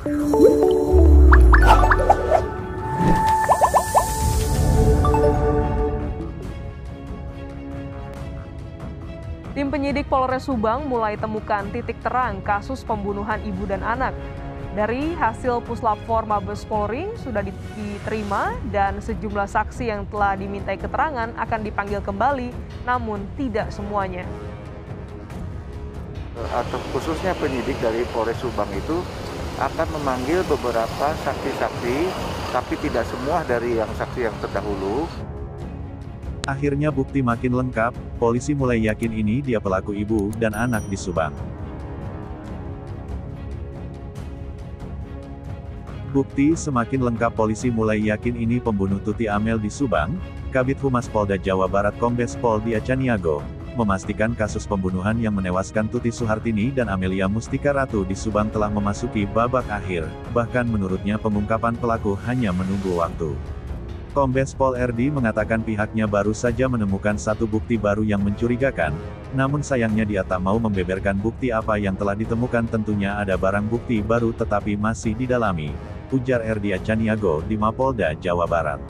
Tim penyidik Polres Subang mulai temukan titik terang kasus pembunuhan ibu dan anak. Dari hasil Puslap 4 Mabes Polri sudah diterima dan sejumlah saksi yang telah dimintai keterangan akan dipanggil kembali, namun tidak semuanya. Atau khususnya penyidik dari Polres Subang itu akan memanggil beberapa saksi-saksi, tapi tidak semua dari yang saksi yang terdahulu. Akhirnya bukti makin lengkap, polisi mulai yakin ini dia pelaku ibu dan anak di Subang. Bukti semakin lengkap, polisi mulai yakin ini pembunuh Tuti Amel di Subang. Kabid Humas Polda Jawa Barat Kombes Pol Dia Caniago memastikan kasus pembunuhan yang menewaskan Tuti Suhartini dan Amelia Mustika Ratu di Subang telah memasuki babak akhir, bahkan menurutnya pengungkapan pelaku hanya menunggu waktu. Kombes Pol RD mengatakan pihaknya baru saja menemukan satu bukti baru yang mencurigakan, namun sayangnya dia tak mau membeberkan bukti apa yang telah ditemukan. Tentunya ada barang bukti baru tetapi masih didalami, ujar RD Caniago di Mapolda Jawa Barat.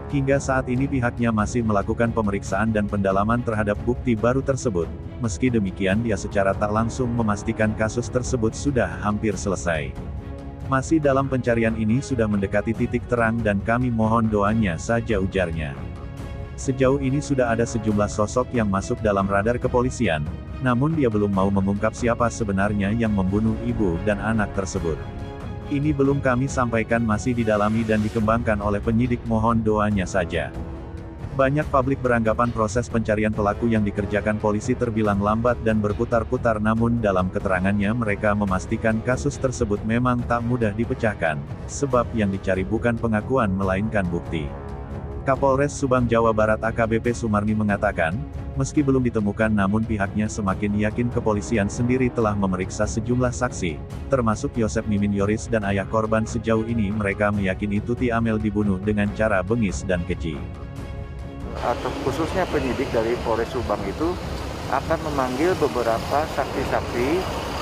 Hingga saat ini pihaknya masih melakukan pemeriksaan dan pendalaman terhadap bukti baru tersebut. Meski demikian dia secara tak langsung memastikan kasus tersebut sudah hampir selesai. Masih dalam pencarian ini sudah mendekati titik terang dan kami mohon doanya saja, ujarnya. Sejauh ini sudah ada sejumlah sosok yang masuk dalam radar kepolisian, namun dia belum mau mengungkap siapa sebenarnya yang membunuh ibu dan anak tersebut. Ini belum kami sampaikan, masih didalami dan dikembangkan oleh penyidik, mohon doanya saja. Banyak publik beranggapan proses pencarian pelaku yang dikerjakan polisi terbilang lambat dan berputar-putar, namun dalam keterangannya mereka memastikan kasus tersebut memang tak mudah dipecahkan, sebab yang dicari bukan pengakuan melainkan bukti. Kapolres Subang Jawa Barat AKBP Sumarni mengatakan, meski belum ditemukan namun pihaknya semakin yakin kepolisian sendiri telah memeriksa sejumlah saksi, termasuk Yosep Mimin Yoris dan ayah korban. Sejauh ini mereka meyakini Tuti Amel dibunuh dengan cara bengis dan keji. Atau khususnya penyidik dari Polres Subang itu akan memanggil beberapa saksi-saksi,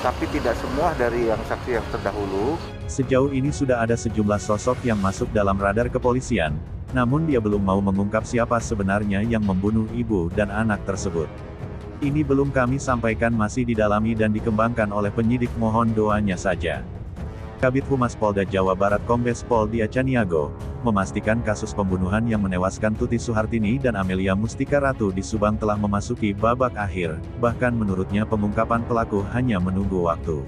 tapi tidak semua dari yang saksi yang terdahulu. Sejauh ini sudah ada sejumlah sosok yang masuk dalam radar kepolisian, namun dia belum mau mengungkap siapa sebenarnya yang membunuh ibu dan anak tersebut. Ini belum kami sampaikan, masih didalami dan dikembangkan oleh penyidik, mohon doanya saja. Kabid Humas Polda Jawa Barat Kombes Pol Dia Caniago memastikan kasus pembunuhan yang menewaskan Tuti Suhartini dan Amelia Mustika Ratu di Subang telah memasuki babak akhir, bahkan menurutnya pengungkapan pelaku hanya menunggu waktu.